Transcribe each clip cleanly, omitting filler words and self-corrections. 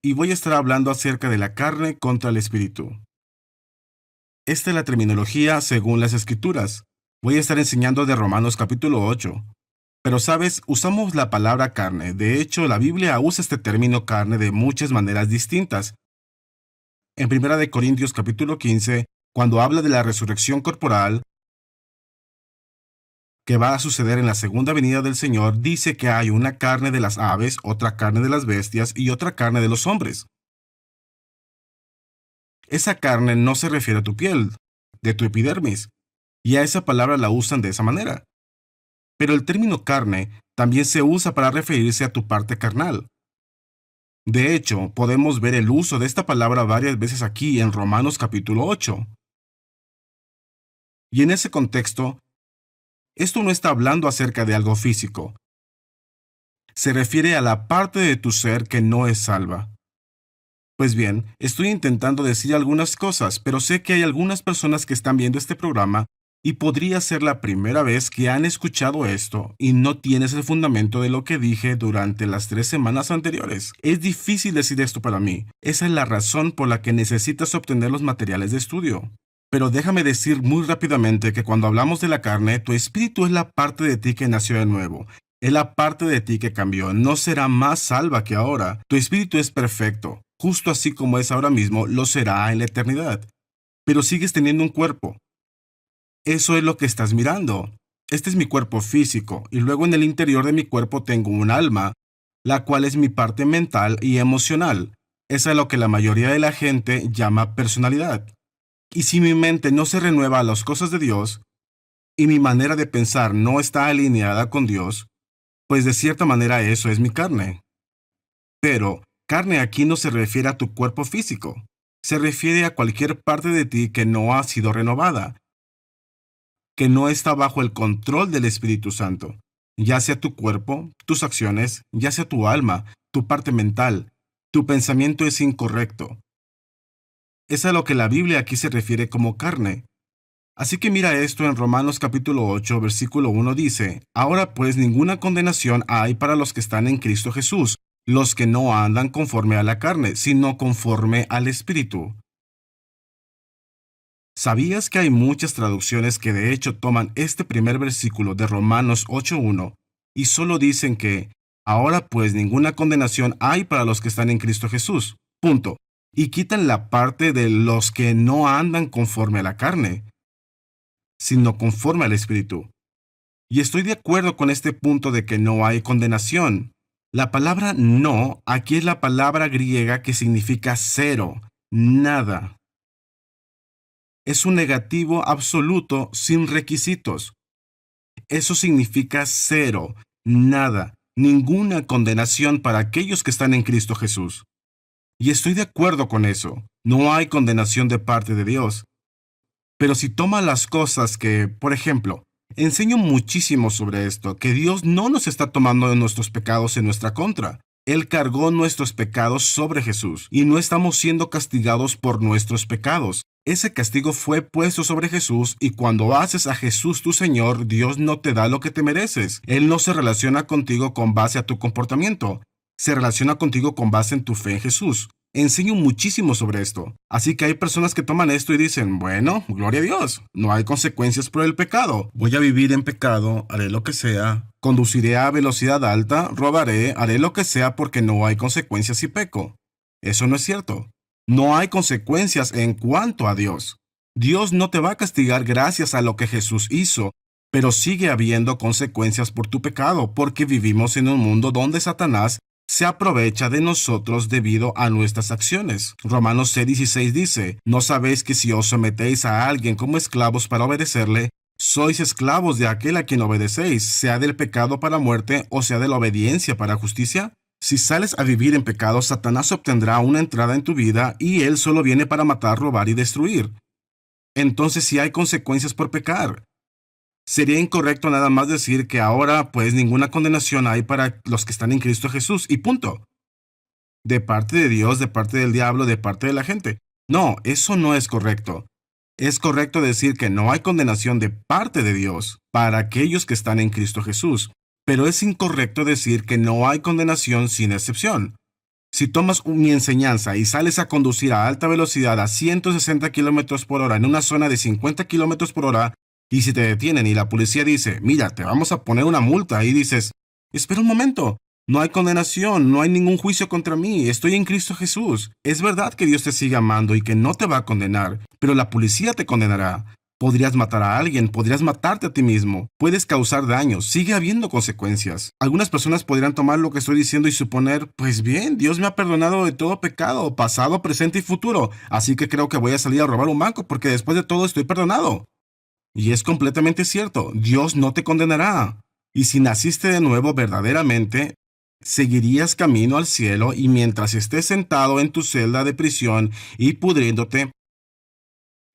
y voy a estar hablando acerca de la carne contra el espíritu. Esta es la terminología según las Escrituras. Voy a estar enseñando de Romanos capítulo 8. Pero sabes, usamos la palabra carne. De hecho, la Biblia usa este término carne de muchas maneras distintas. En 1 Corintios capítulo 15, cuando habla de la resurrección corporal que va a suceder en la segunda venida del Señor, dice que hay una carne de las aves, otra carne de las bestias y otra carne de los hombres. Esa carne no se refiere a tu piel, de tu epidermis, y a esa palabra la usan de esa manera. Pero el término carne también se usa para referirse a tu parte carnal. De hecho, podemos ver el uso de esta palabra varias veces aquí en Romanos capítulo 8. Y en ese contexto, esto no está hablando acerca de algo físico. Se refiere a la parte de tu ser que no es salva. Pues bien, estoy intentando decir algunas cosas, pero sé que hay algunas personas que están viendo este programa y podría ser la primera vez que han escuchado esto y no tienes el fundamento de lo que dije durante las 3 semanas anteriores. Es difícil decir esto para mí. Esa es la razón por la que necesitas obtener los materiales de estudio. Pero déjame decir muy rápidamente que cuando hablamos de la carne, tu espíritu es la parte de ti que nació de nuevo. Es la parte de ti que cambió. No será más salva que ahora. Tu espíritu es perfecto. Justo así como es ahora mismo, lo será en la eternidad. Pero sigues teniendo un cuerpo. Eso es lo que estás mirando. Este es mi cuerpo físico, y luego en el interior de mi cuerpo tengo un alma, la cual es mi parte mental y emocional. Esa es lo que la mayoría de la gente llama personalidad. Y si mi mente no se renueva a las cosas de Dios, y mi manera de pensar no está alineada con Dios, pues de cierta manera eso es mi carne. Pero carne aquí no se refiere a tu cuerpo físico, se refiere a cualquier parte de ti que no ha sido renovada, que no está bajo el control del Espíritu Santo, ya sea tu cuerpo, tus acciones, ya sea tu alma, tu parte mental, tu pensamiento es incorrecto. Es a lo que la Biblia aquí se refiere como carne. Así que mira esto en Romanos capítulo 8, versículo 1 dice, Ahora pues ninguna condenación hay para los que están en Cristo Jesús, los que no andan conforme a la carne, sino conforme al Espíritu. ¿Sabías que hay muchas traducciones que de hecho toman este primer versículo de Romanos 8.1 y solo dicen que, ahora pues ninguna condenación hay para los que están en Cristo Jesús, punto, y quitan la parte de los que no andan conforme a la carne, sino conforme al Espíritu? Y estoy de acuerdo con este punto de que no hay condenación. La palabra no aquí es la palabra griega que significa cero, nada. Es un negativo absoluto sin requisitos. Eso significa cero, nada, ninguna condenación para aquellos que están en Cristo Jesús. Y estoy de acuerdo con eso. No hay condenación de parte de Dios. Pero si toma las cosas que, por ejemplo, enseño muchísimo sobre esto, que Dios no nos está tomando de nuestros pecados en nuestra contra. Él cargó nuestros pecados sobre Jesús y no estamos siendo castigados por nuestros pecados. Ese castigo fue puesto sobre Jesús y cuando haces a Jesús tu Señor, Dios no te da lo que te mereces. Él no se relaciona contigo con base a tu comportamiento. Se relaciona contigo con base en tu fe en Jesús. Enseño muchísimo sobre esto. Así que hay personas que toman esto y dicen, bueno, gloria a Dios, no hay consecuencias por el pecado. Voy a vivir en pecado, haré lo que sea, conduciré a velocidad alta, robaré, haré lo que sea porque no hay consecuencias si peco. Eso no es cierto. No hay consecuencias en cuanto a Dios. Dios no te va a castigar gracias a lo que Jesús hizo, pero sigue habiendo consecuencias por tu pecado porque vivimos en un mundo donde Satanás se aprovecha de nosotros debido a nuestras acciones. Romanos 6:16 dice, ¿no sabéis que si os sometéis a alguien como esclavos para obedecerle, sois esclavos de aquel a quien obedecéis, sea del pecado para muerte o sea de la obediencia para justicia? Si sales a vivir en pecado, Satanás obtendrá una entrada en tu vida y él solo viene para matar, robar y destruir. Entonces sí hay consecuencias por pecar. Sería incorrecto nada más decir que ahora pues ninguna condenación hay para los que están en Cristo Jesús y punto. De parte de Dios, de parte del diablo, de parte de la gente. No, eso no es correcto. Es correcto decir que no hay condenación de parte de Dios para aquellos que están en Cristo Jesús, pero es incorrecto decir que no hay condenación sin excepción. Si tomas mi enseñanza y sales a conducir a alta velocidad a 160 kilómetros por hora en una zona de 50 kilómetros por hora, y si te detienen y la policía dice, mira, te vamos a poner una multa, y dices, espera un momento, no hay condenación, no hay ningún juicio contra mí, estoy en Cristo Jesús. Es verdad que Dios te sigue amando y que no te va a condenar, pero la policía te condenará. Podrías matar a alguien, podrías matarte a ti mismo, puedes causar daño, sigue habiendo consecuencias. Algunas personas podrían tomar lo que estoy diciendo y suponer, pues bien, Dios me ha perdonado de todo pecado, pasado, presente y futuro, así que creo que voy a salir a robar un banco porque después de todo estoy perdonado. Y es completamente cierto, Dios no te condenará. Y si naciste de nuevo verdaderamente, seguirías camino al cielo y mientras estés sentado en tu celda de prisión y pudriéndote,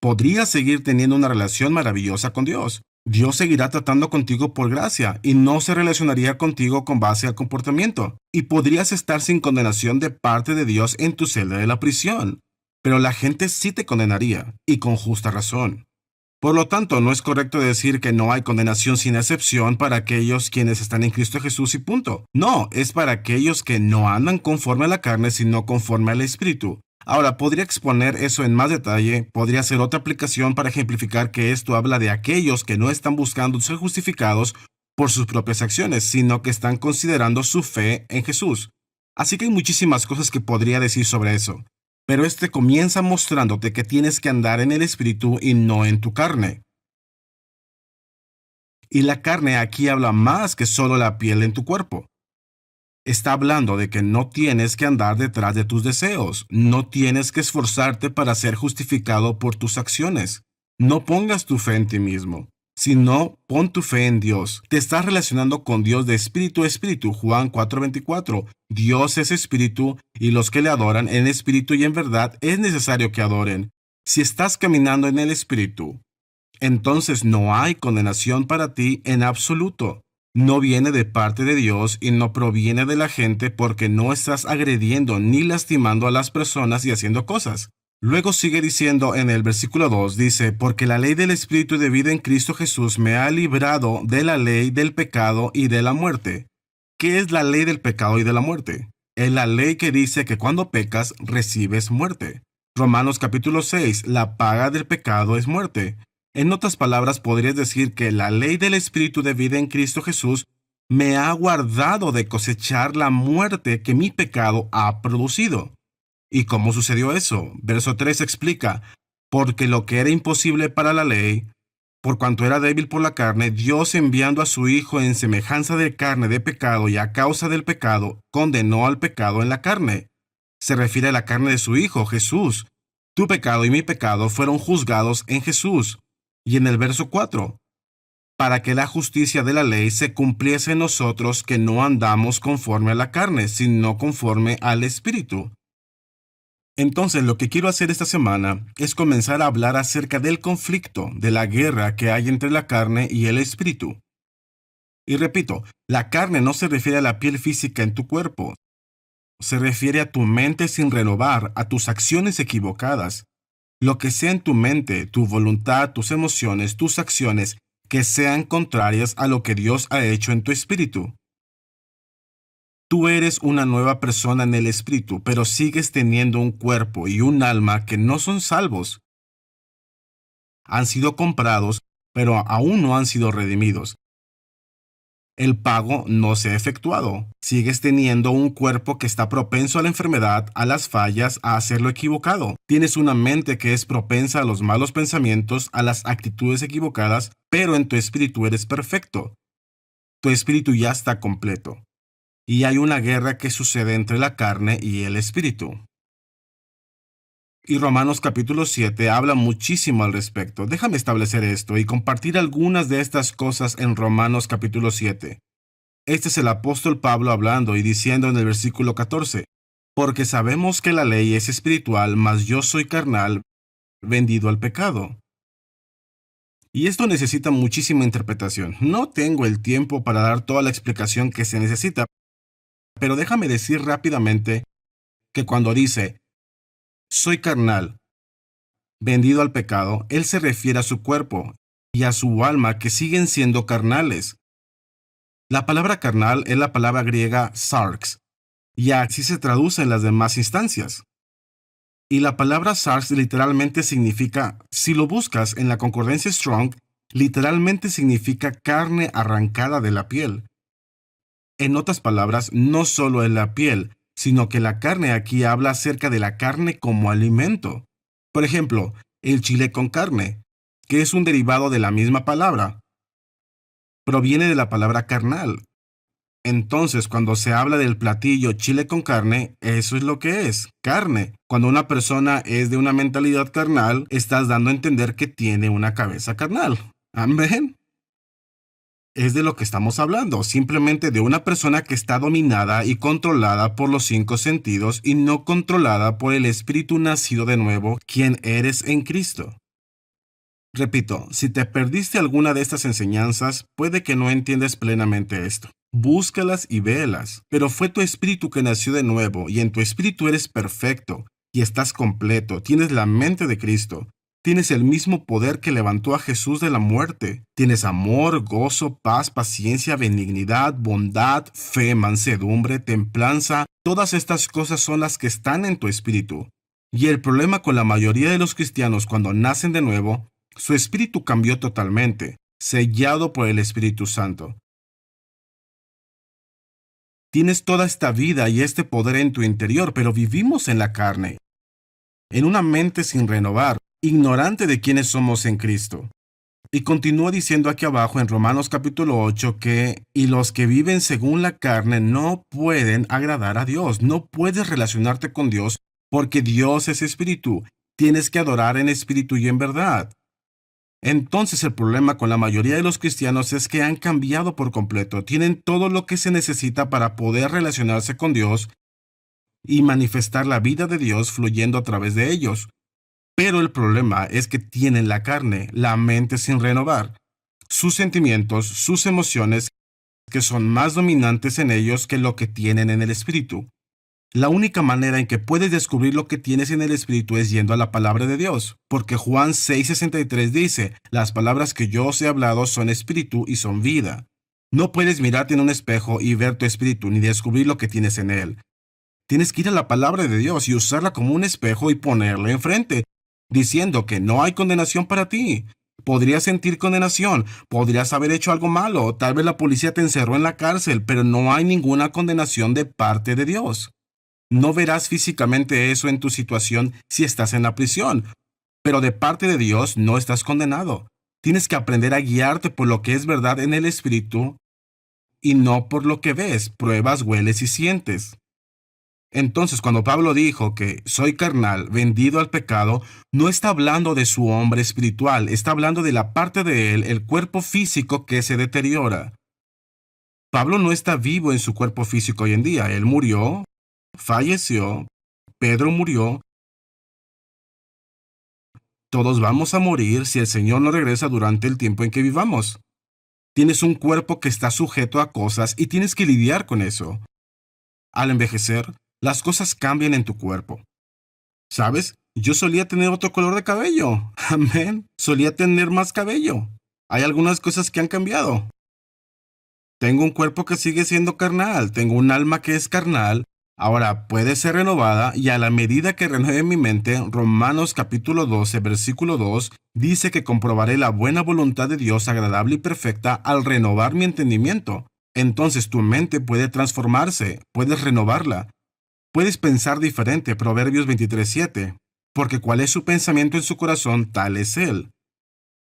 podrías seguir teniendo una relación maravillosa con Dios. Dios seguirá tratando contigo por gracia y no se relacionaría contigo con base al comportamiento. Y podrías estar sin condenación de parte de Dios en tu celda de la prisión. Pero la gente sí te condenaría, y con justa razón. Por lo tanto, no es correcto decir que no hay condenación sin excepción para aquellos quienes están en Cristo Jesús y punto. No, es para aquellos que no andan conforme a la carne, sino conforme al Espíritu. Ahora, podría exponer eso en más detalle, podría hacer otra aplicación para ejemplificar que esto habla de aquellos que no están buscando ser justificados por sus propias acciones, sino que están considerando su fe en Jesús. Así que hay muchísimas cosas que podría decir sobre eso. Pero este comienza mostrándote que tienes que andar en el Espíritu y no en tu carne. Y la carne aquí habla más que solo la piel en tu cuerpo. Está hablando de que no tienes que andar detrás de tus deseos, no tienes que esforzarte para ser justificado por tus acciones. No pongas tu fe en ti mismo, sino pon tu fe en Dios. Te estás relacionando con Dios de espíritu a espíritu, Juan 4:24. Dios es espíritu y los que le adoran en espíritu y en verdad es necesario que adoren. Si estás caminando en el espíritu, entonces no hay condenación para ti en absoluto. No viene de parte de Dios y no proviene de la gente porque no estás agrediendo ni lastimando a las personas y haciendo cosas. Luego sigue diciendo en el versículo 2, dice, porque la ley del Espíritu de vida en Cristo Jesús me ha librado de la ley del pecado y de la muerte. ¿Qué es la ley del pecado y de la muerte? Es la ley que dice que cuando pecas recibes muerte. Romanos capítulo 6, la paga del pecado es muerte. En otras palabras, podrías decir que la ley del Espíritu de vida en Cristo Jesús me ha guardado de cosechar la muerte que mi pecado ha producido. ¿Y cómo sucedió eso? Verso 3 explica, porque lo que era imposible para la ley, por cuanto era débil por la carne, Dios enviando a su Hijo en semejanza de carne de pecado y a causa del pecado, condenó al pecado en la carne. Se refiere a la carne de su Hijo, Jesús. Tu pecado y mi pecado fueron juzgados en Jesús. Y en el verso 4, para que la justicia de la ley se cumpliese en nosotros que no andamos conforme a la carne, sino conforme al Espíritu. Entonces, lo que quiero hacer esta semana es comenzar a hablar acerca del conflicto, de la guerra que hay entre la carne y el Espíritu. Y repito, la carne no se refiere a la piel física en tu cuerpo, se refiere a tu mente sin renovar, a tus acciones equivocadas. Lo que sea en tu mente, tu voluntad, tus emociones, tus acciones, que sean contrarias a lo que Dios ha hecho en tu espíritu. Tú eres una nueva persona en el espíritu, pero sigues teniendo un cuerpo y un alma que no son salvos. Han sido comprados, pero aún no han sido redimidos. El pago no se ha efectuado. Sigues teniendo un cuerpo que está propenso a la enfermedad, a las fallas, a hacer lo equivocado. Tienes una mente que es propensa a los malos pensamientos, a las actitudes equivocadas, pero en tu espíritu eres perfecto. Tu espíritu ya está completo. Y hay una guerra que sucede entre la carne y el espíritu. Y Romanos capítulo 7 habla muchísimo al respecto. Déjame establecer esto y compartir algunas de estas cosas en Romanos capítulo 7. Este es el apóstol Pablo hablando y diciendo en el versículo 14, porque sabemos que la ley es espiritual, mas yo soy carnal, vendido al pecado. Y esto necesita muchísima interpretación. No tengo el tiempo para dar toda la explicación que se necesita, pero déjame decir rápidamente que cuando dice, soy carnal, vendido al pecado, él se refiere a su cuerpo y a su alma que siguen siendo carnales. La palabra carnal es la palabra griega sarx, y así se traduce en las demás instancias. Y la palabra sarx literalmente significa, si lo buscas en la concordancia Strong, literalmente significa carne arrancada de la piel. En otras palabras, no solo es la piel, sino que la carne aquí habla acerca de la carne como alimento. Por ejemplo, el chile con carne, que es un derivado de la misma palabra, proviene de la palabra carnal. Entonces, cuando se habla del platillo chile con carne, eso es lo que es, carne. Cuando una persona es de una mentalidad carnal, estás dando a entender que tiene una cabeza carnal. Amén. Es de lo que estamos hablando, simplemente de una persona que está dominada y controlada por los 5 sentidos y no controlada por el espíritu nacido de nuevo, quien eres en Cristo. Repito, si te perdiste alguna de estas enseñanzas, puede que no entiendas plenamente esto. Búscalas y véelas, pero fue tu espíritu que nació de nuevo, y en tu espíritu eres perfecto, y estás completo, tienes la mente de Cristo, tienes el mismo poder que levantó a Jesús de la muerte, tienes amor, gozo, paz, paciencia, benignidad, bondad, fe, mansedumbre, templanza, todas estas cosas son las que están en tu espíritu. Y el problema con la mayoría de los cristianos cuando nacen de nuevo, su espíritu cambió totalmente, sellado por el Espíritu Santo. Tienes toda esta vida y este poder en tu interior, pero vivimos en la carne, en una mente sin renovar, ignorante de quiénes somos en Cristo. Y continúa diciendo aquí abajo en Romanos capítulo 8 que, y los que viven según la carne no pueden agradar a Dios, no puedes relacionarte con Dios porque Dios es espíritu, tienes que adorar en espíritu y en verdad. Entonces el problema con la mayoría de los cristianos es que han cambiado por completo, tienen todo lo que se necesita para poder relacionarse con Dios y manifestar la vida de Dios fluyendo a través de ellos. Pero el problema es que tienen la carne, la mente sin renovar, sus sentimientos, sus emociones que son más dominantes en ellos que lo que tienen en el espíritu. La única manera en que puedes descubrir lo que tienes en el Espíritu es yendo a la palabra de Dios, porque Juan 6:63 dice, las palabras que yo os he hablado son espíritu y son vida. No puedes mirarte en un espejo y ver tu espíritu ni descubrir lo que tienes en él. Tienes que ir a la palabra de Dios y usarla como un espejo y ponerla enfrente, diciendo que no hay condenación para ti. Podrías sentir condenación, podrías haber hecho algo malo, tal vez la policía te encerró en la cárcel, pero no hay ninguna condenación de parte de Dios. No verás físicamente eso en tu situación si estás en la prisión, pero de parte de Dios no estás condenado. Tienes que aprender a guiarte por lo que es verdad en el Espíritu y no por lo que ves, pruebas, hueles y sientes. Entonces, cuando Pablo dijo que soy carnal, vendido al pecado, no está hablando de su hombre espiritual, está hablando de la parte de él, el cuerpo físico que se deteriora. Pablo no está vivo en su cuerpo físico hoy en día, él murió, falleció, Pedro murió, todos vamos a morir si el Señor no regresa durante el tiempo en que vivamos. Tienes un cuerpo que está sujeto a cosas y tienes que lidiar con eso. Al envejecer, las cosas cambian en tu cuerpo. ¿Sabes? Yo solía tener otro color de cabello. Amén. Solía tener más cabello. Hay algunas cosas que han cambiado. Tengo un cuerpo que sigue siendo carnal. Tengo un alma que es carnal. Ahora puede ser renovada y a la medida que renueve mi mente, Romanos capítulo 12, versículo 2, dice que comprobaré la buena voluntad de Dios agradable y perfecta al renovar mi entendimiento. Entonces tu mente puede transformarse, puedes renovarla. Puedes pensar diferente, Proverbios 23:7, porque cuál es su pensamiento en su corazón, tal es él.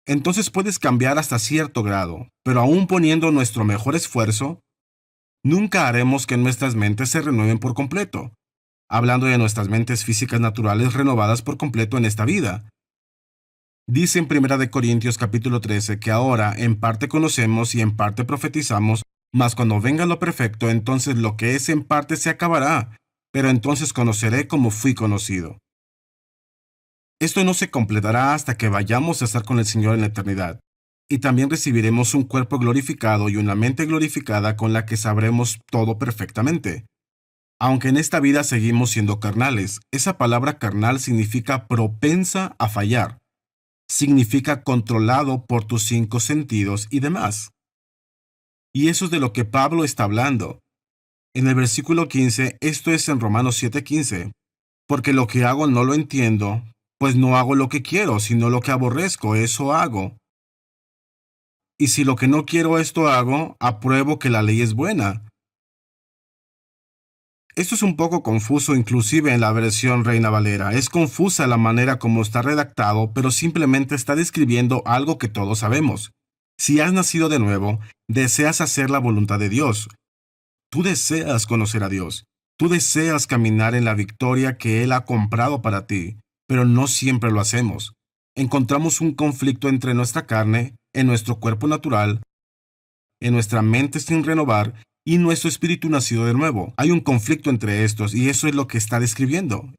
Entonces puedes cambiar hasta cierto grado, pero aún poniendo nuestro mejor esfuerzo, nunca haremos que nuestras mentes se renueven por completo, hablando de nuestras mentes físicas naturales renovadas por completo en esta vida. Dice en 1 Corintios capítulo 13 que ahora en parte conocemos y en parte profetizamos, mas cuando venga lo perfecto, entonces lo que es en parte se acabará, pero entonces conoceré como fui conocido. Esto no se completará hasta que vayamos a estar con el Señor en la eternidad. Y también recibiremos un cuerpo glorificado y una mente glorificada con la que sabremos todo perfectamente. Aunque en esta vida seguimos siendo carnales, esa palabra carnal significa propensa a fallar. Significa controlado por tus 5 sentidos y demás. Y eso es de lo que Pablo está hablando. En el versículo 15, esto es en Romanos 7:15, porque lo que hago no lo entiendo, pues no hago lo que quiero, sino lo que aborrezco, eso hago. Y si lo que no quiero esto hago, apruebo que la ley es buena. Esto es un poco confuso inclusive en la versión Reina Valera. Es confusa la manera como está redactado, pero simplemente está describiendo algo que todos sabemos. Si has nacido de nuevo, deseas hacer la voluntad de Dios. Tú deseas conocer a Dios. Tú deseas caminar en la victoria que Él ha comprado para ti, pero no siempre lo hacemos. Encontramos un conflicto entre nuestra carne, en nuestro cuerpo natural, en nuestra mente sin renovar y nuestro espíritu nacido de nuevo. Hay un conflicto entre estos y eso es lo que está describiendo.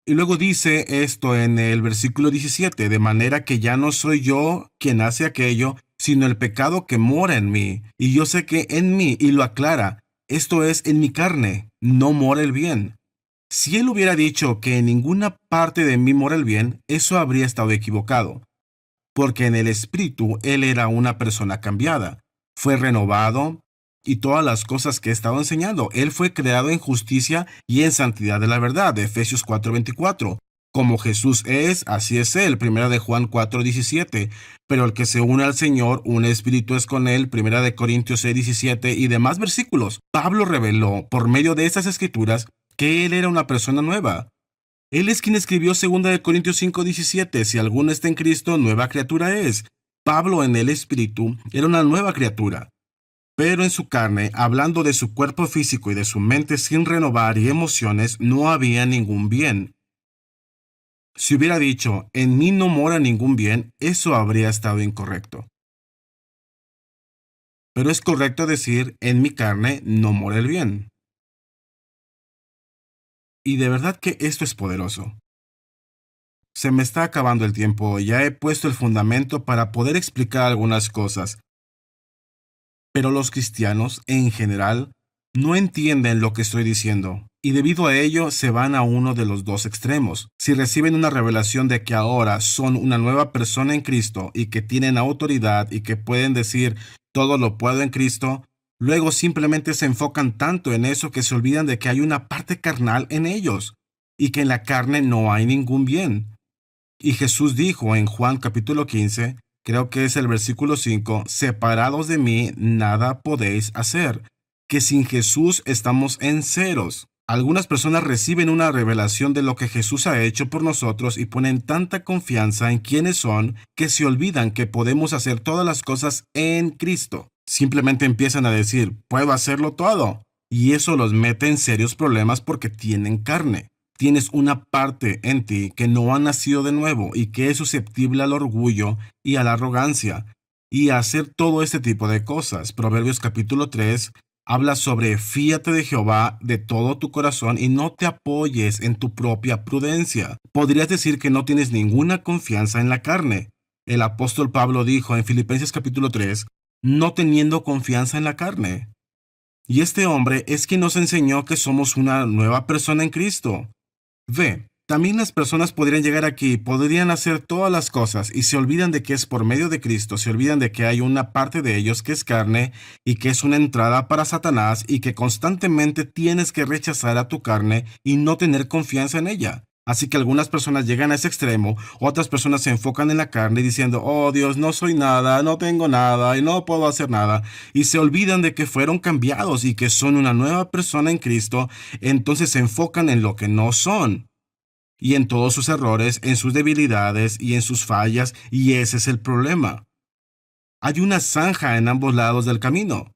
Y luego dice esto en el versículo 17, de manera que ya no soy yo quien hace aquello, sino el pecado que mora en mí. Y yo sé que en mí, y lo aclara, esto es en mi carne, no mora el bien. Si él hubiera dicho que en ninguna parte de mí mora el bien, eso habría estado equivocado, porque en el espíritu él era una persona cambiada, fue renovado y todas las cosas que he estado enseñando. Él fue creado en justicia y en santidad de la verdad, de Efesios 4:24. Como Jesús es, así es él, primera de Juan 4:17. Pero el que se une al Señor, un espíritu es con él, primera de Corintios 6:17 y demás versículos. Pablo reveló por medio de estas escrituras que él era una persona nueva. Él es quien escribió 2 de Corintios 5:17, si alguno está en Cristo, nueva criatura es. Pablo en el espíritu era una nueva criatura, pero en su carne, hablando de su cuerpo físico y de su mente sin renovar y emociones, no había ningún bien. Si hubiera dicho, en mí no mora ningún bien, eso habría estado incorrecto. Pero es correcto decir, en mi carne no mora el bien. Y de verdad que esto es poderoso. Se me está acabando el tiempo, ya he puesto el fundamento para poder explicar algunas cosas, pero los cristianos, en general, no entienden lo que estoy diciendo, y debido a ello se van a uno de los dos extremos. Si reciben una revelación de que ahora son una nueva persona en Cristo y que tienen autoridad y que pueden decir todo lo puedo en Cristo, luego simplemente se enfocan tanto en eso que se olvidan de que hay una parte carnal en ellos, y que en la carne no hay ningún bien. Y Jesús dijo en Juan capítulo 15, creo que es el versículo 5, separados de mí nada podéis hacer, que sin Jesús estamos en ceros. Algunas personas reciben una revelación de lo que Jesús ha hecho por nosotros y ponen tanta confianza en quiénes son que se olvidan que podemos hacer todas las cosas en Cristo. Simplemente empiezan a decir, puedo hacerlo todo. Y eso los mete en serios problemas porque tienen carne. Tienes una parte en ti que no ha nacido de nuevo y que es susceptible al orgullo y a la arrogancia y a hacer todo este tipo de cosas. Proverbios capítulo 3 habla sobre fíate de Jehová de todo tu corazón y no te apoyes en tu propia prudencia. Podrías decir que no tienes ninguna confianza en la carne. El apóstol Pablo dijo en Filipenses capítulo 3, no teniendo confianza en la carne. Y este hombre es quien nos enseñó que somos una nueva persona en Cristo. Ve, también las personas podrían llegar aquí, podrían hacer todas las cosas y se olvidan de que es por medio de Cristo, se olvidan de que hay una parte de ellos que es carne y que es una entrada para Satanás y que constantemente tienes que rechazar a tu carne y no tener confianza en ella. Así que algunas personas llegan a ese extremo, otras personas se enfocan en la carne diciendo, oh Dios, no soy nada, no tengo nada y no puedo hacer nada, y se olvidan de que fueron cambiados y que son una nueva persona en Cristo, entonces se enfocan en lo que no son y en todos sus errores, en sus debilidades y en sus fallas, y ese es el problema. Hay una zanja en ambos lados del camino.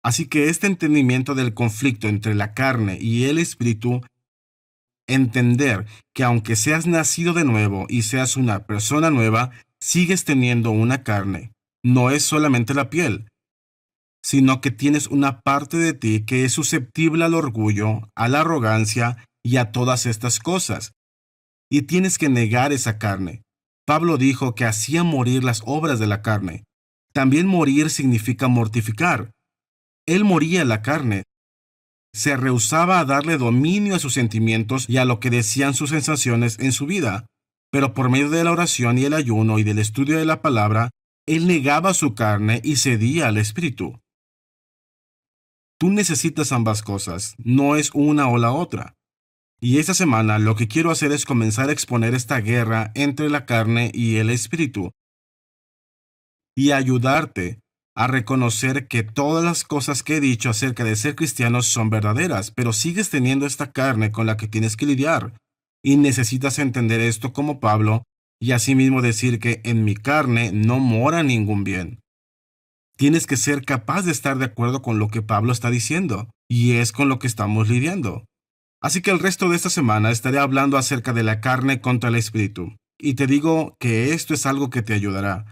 Así que este entendimiento del conflicto entre la carne y el espíritu, entender que aunque seas nacido de nuevo y seas una persona nueva, sigues teniendo una carne. No es solamente la piel, sino que tienes una parte de ti que es susceptible al orgullo, a la arrogancia y a todas estas cosas. Y tienes que negar esa carne. Pablo dijo que hacía morir las obras de la carne. También morir significa mortificar. Él moría la carne. Se rehusaba a darle dominio a sus sentimientos y a lo que decían sus sensaciones en su vida. Pero por medio de la oración y el ayuno y del estudio de la palabra, él negaba su carne y cedía al Espíritu. Tú necesitas ambas cosas, no es una o la otra. Y esta semana lo que quiero hacer es comenzar a exponer esta guerra entre la carne y el espíritu y ayudarte a reconocer que todas las cosas que he dicho acerca de ser cristianos son verdaderas, pero sigues teniendo esta carne con la que tienes que lidiar. Y necesitas entender esto como Pablo y asimismo decir que en mi carne no mora ningún bien. Tienes que ser capaz de estar de acuerdo con lo que Pablo está diciendo, y es con lo que estamos lidiando. Así que el resto de esta semana estaré hablando acerca de la carne contra el espíritu, y te digo que esto es algo que te ayudará,